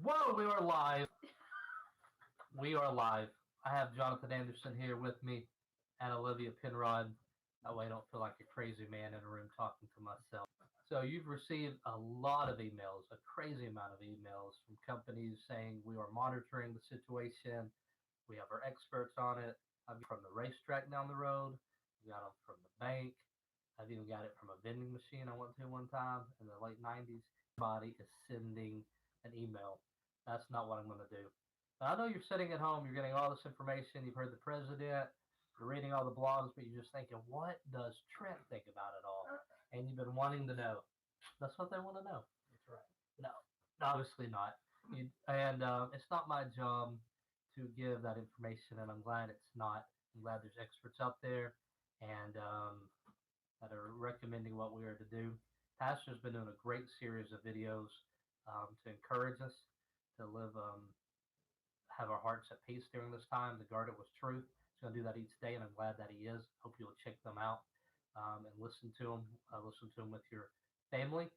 Whoa, we are live. We are live. I have Jonathan Anderson here with me and Olivia Penrod. That way I don't feel like a crazy man in a room talking to myself. So you've received a lot of emails, a crazy amount of emails from companies saying we are monitoring the situation. We have our experts on it. I've got from the racetrack down the road. We got them from the bank. I've even got it from a vending machine I went to one time in the late 90s. Everybody is sending an email. That's not what I'm going to do. Now, I know you're sitting at home, you're getting all this information, you've heard the president, you're reading all the blogs, but you're just thinking, what does Trent think about it all? And you've been wanting to know. That's what they want to know. That's right. No, obviously not. And it's not my job to give that information, and I'm glad it's not. I'm glad there's experts out there and that are recommending what we are to do. Pastor's been doing a great series of videos to encourage us to live, have our hearts at peace during this time, to guard it with truth. He's going to do that each day, and I'm glad that he is. Hope you'll check them out and listen to them. Listen to them with your family.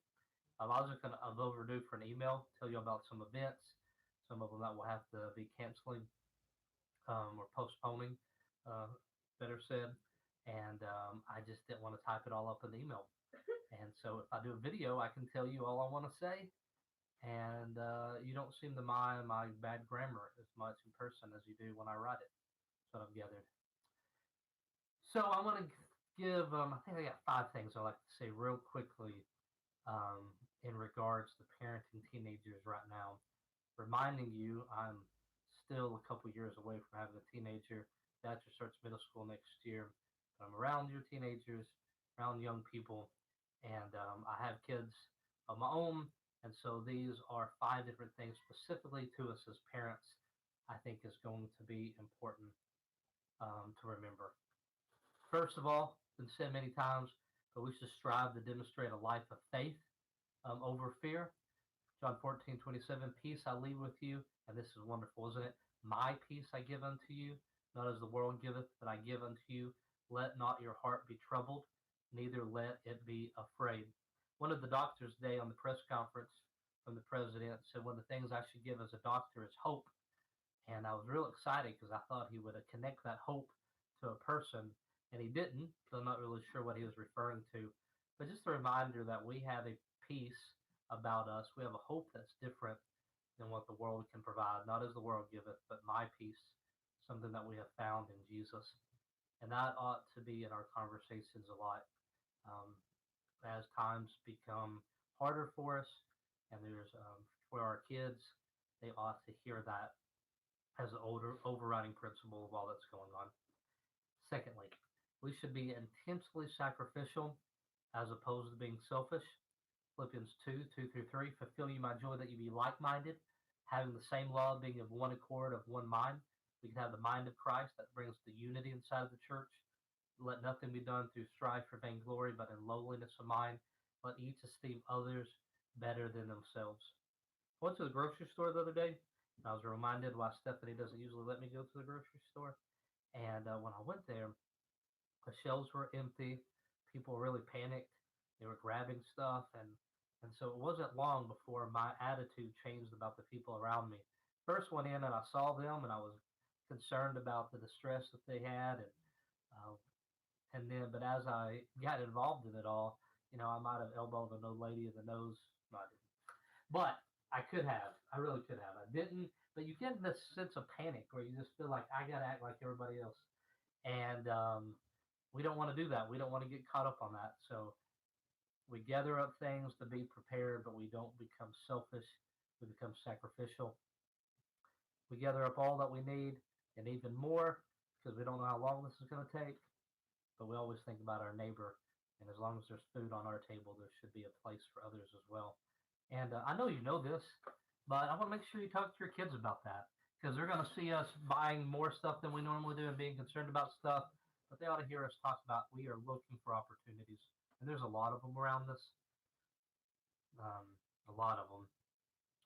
I was just going to overdue for an email, tell you about some events, some of them that will have to be canceling or postponing, better said. And I just didn't want to type it all up in the email. And so if I do a video, I can tell you all I want to say. And you don't seem to mind my bad grammar as much in person as you do when I write it. That's what I've gathered. So I want to give, I think I got 5 things I'd like to say real quickly in regards to parenting teenagers right now. Reminding you, I'm still a couple years away from having a teenager. Thatcher starts middle school next year. But I'm around your teenagers, around young people, and I have kids of my own. And so these are 5 different things specifically to us as parents, I think is going to be important to remember. First of all, been said many times, but we should strive to demonstrate a life of faith over fear. John 14:27, peace I leave with you, and this is wonderful, isn't it? My peace I give unto you, not as the world giveth, but I give unto you. Let not your heart be troubled, neither let it be afraid. One of the doctors today on the press conference from the president said one of the things I should give as a doctor is hope. And I was real excited because I thought he would connect that hope to a person, and he didn't, so I'm not really sure what he was referring to. But just a reminder that we have a peace about us. We have a hope that's different than what the world can provide, not as the world giveth, but my peace, something that we have found in Jesus. And that ought to be in our conversations a lot. Um, as times become harder for us, and there's for our kids, they ought to hear that as an overriding principle of all that's going on. Secondly, we should be intentionally sacrificial as opposed to being selfish. Philippians 2:2-3, fulfill you my joy that you be like-minded, having the same love, being of one accord, of one mind. We can have the mind of Christ that brings the unity inside of the church. Let nothing be done through strife or vainglory, but in lowliness of mind. Let each esteem others better than themselves. I went to the grocery store the other day, and I was reminded why Stephanie doesn't usually let me go to the grocery store. And when I went there, the shelves were empty. People were really panicked. They were grabbing stuff, and so it wasn't long before my attitude changed about the people around me. First went in and I saw them, and I was concerned about the distress that they had, uh, and then, but as I got involved in it all, I might have elbowed an old lady in the nose. No, I didn't. But I could have. I really could have. I didn't. But you get this sense of panic where you just feel like I got to act like everybody else. And we don't want to do that. We don't want to get caught up on that. So we gather up things to be prepared, but we don't become selfish. We become sacrificial. We gather up all that we need and even more because we don't know how long this is going to take. But we always think about our neighbor. And as long as there's food on our table, there should be a place for others as well. And I know you know this, but I want to make sure you talk to your kids about that because they're going to see us buying more stuff than we normally do and being concerned about stuff. But they ought to hear us talk about we are looking for opportunities. And there's a lot of them around us. A lot of them.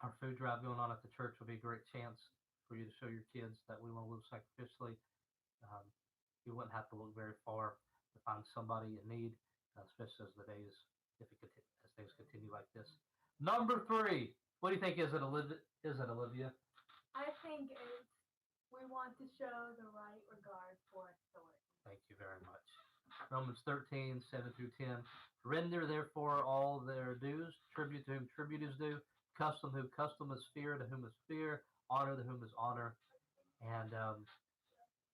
Our food drive going on at the church will be a great chance for you to show your kids that we want to live sacrificially. Um, you wouldn't have to look very far to find somebody in need, especially as the days, as things continue like this. Number 3, What do you think? Is it Olivia? Is it Olivia? I think we want to show the right regard for authority. Thank you very much. Romans 13, 7 through 10. Render therefore all their dues, tribute to whom tribute is due, custom whom custom is, fear to whom is fear, honor to whom is honor. And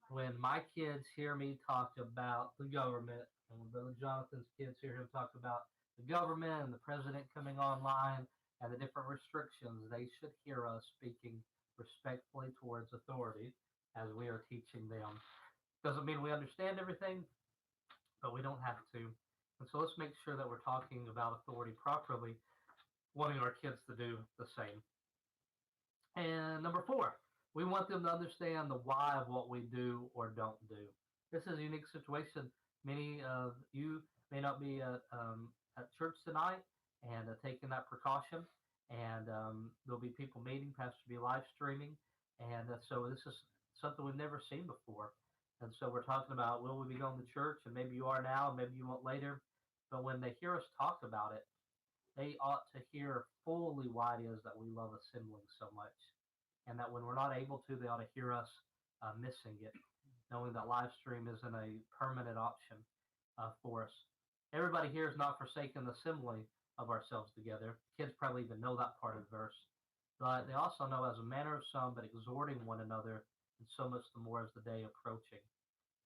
when my kids hear me talk about the government, and when Brother Jonathan's kids hear him talk about the government and the president coming online and the different restrictions, they should hear us speaking respectfully towards authority as we are teaching them. Doesn't mean we understand everything, but we don't have to. And so let's make sure that we're talking about authority properly, wanting our kids to do the same. And number four, we want them to understand the why of what we do or don't do. This is a unique situation. Many of you may not be at church tonight and taking that precaution. And there'll be people meeting, Pastor be live streaming. And so this is something we've never seen before. And so we're talking about, will we be going to church? And maybe you are now, and maybe you won't later. But when they hear us talk about it, they ought to hear fully why it is that we love assembling so much. And that when we're not able to, they ought to hear us missing it, knowing that live stream isn't a permanent option for us. Everybody here is not forsaken the assembly of ourselves together. Kids probably even know that part of the verse. But they also know as a manner of some, but exhorting one another, and so much the more as the day approaching.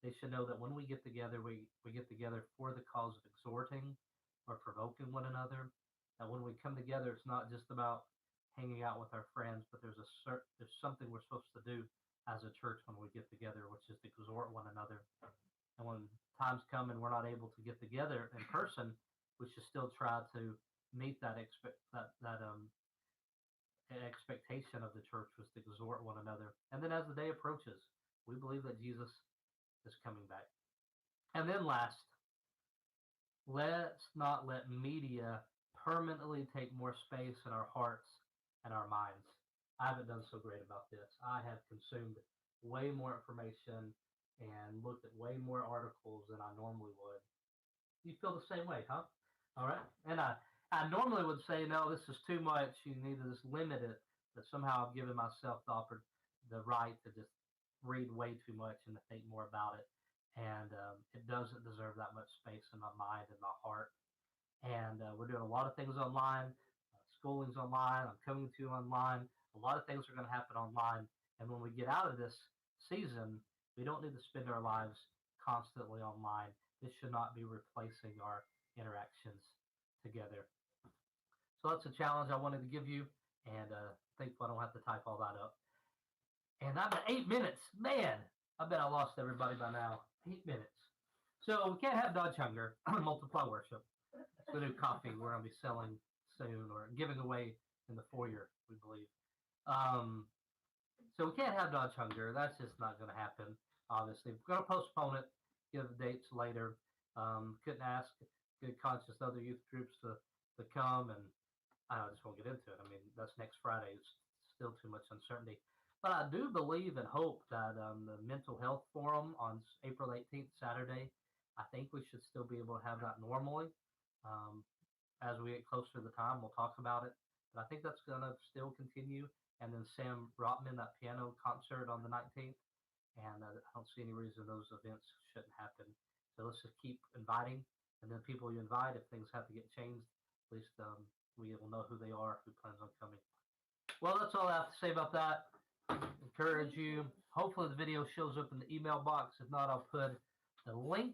They should know that when we get together, we get together for the cause of exhorting or provoking one another. That when we come together, it's not just about hanging out with our friends, but there's something we're supposed to do as a church when we get together, which is to exhort one another. And when times come and we're not able to get together in person, we should still try to meet that expectation of the church, was to exhort one another. And then as the day approaches, we believe that Jesus is coming back. And then last, let's not let media permanently take more space in our hearts and our minds. I haven't done so great about this. I have consumed way more information and looked at way more articles than I normally would. You feel the same way, huh? All right. And I normally would say, no, this is too much. You need to just limit it. But somehow I've given myself the right to just read way too much and to think more about it. And it doesn't deserve that much space in my mind and my heart. And we're doing a lot of things online. Schooling's online. I'm coming to you online. A lot of things are going to happen online. And when we get out of this season, we don't need to spend our lives constantly online. This should not be replacing our interactions together. So that's a challenge I wanted to give you. And thankfully, I don't have to type all that up. And I'm at 8 minutes. Man, I bet I lost everybody by now. 8 minutes. So we can't have Dodge Hunger, multiply worship. It's the new coffee we're going to be selling soon or giving away in the foyer, we believe. So we can't have Dodge Hunger. That's just not going to happen, obviously. We're going to postpone it, give dates later. Couldn't ask good conscious other youth groups to come, and I just won't get into it. I mean, that's next Friday. It's still too much uncertainty. But I do believe and hope that the Mental Health Forum on April 18th, Saturday, I think we should still be able to have that normally. As we get closer to the time, we'll talk about it. But I think that's going to still continue. And then Sam Rotman, that piano concert on the 19th. And I don't see any reason those events shouldn't happen. So let's just keep inviting. And then people you invite, if things have to get changed, at least we will know who they are, who plans on coming. Well, that's all I have to say about that. Encourage you. Hopefully the video shows up in the email box. If not, I'll put the link.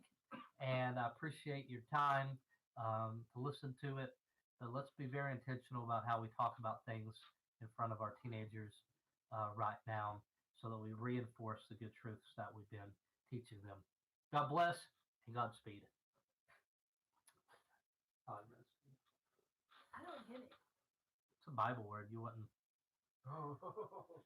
And I appreciate your time to listen to it. But let's be very intentional about how we talk about things in front of our teenagers right now, so that we reinforce the good truths that we've been teaching them. God bless and Godspeed. I don't get it. It's a Bible word. You wouldn't.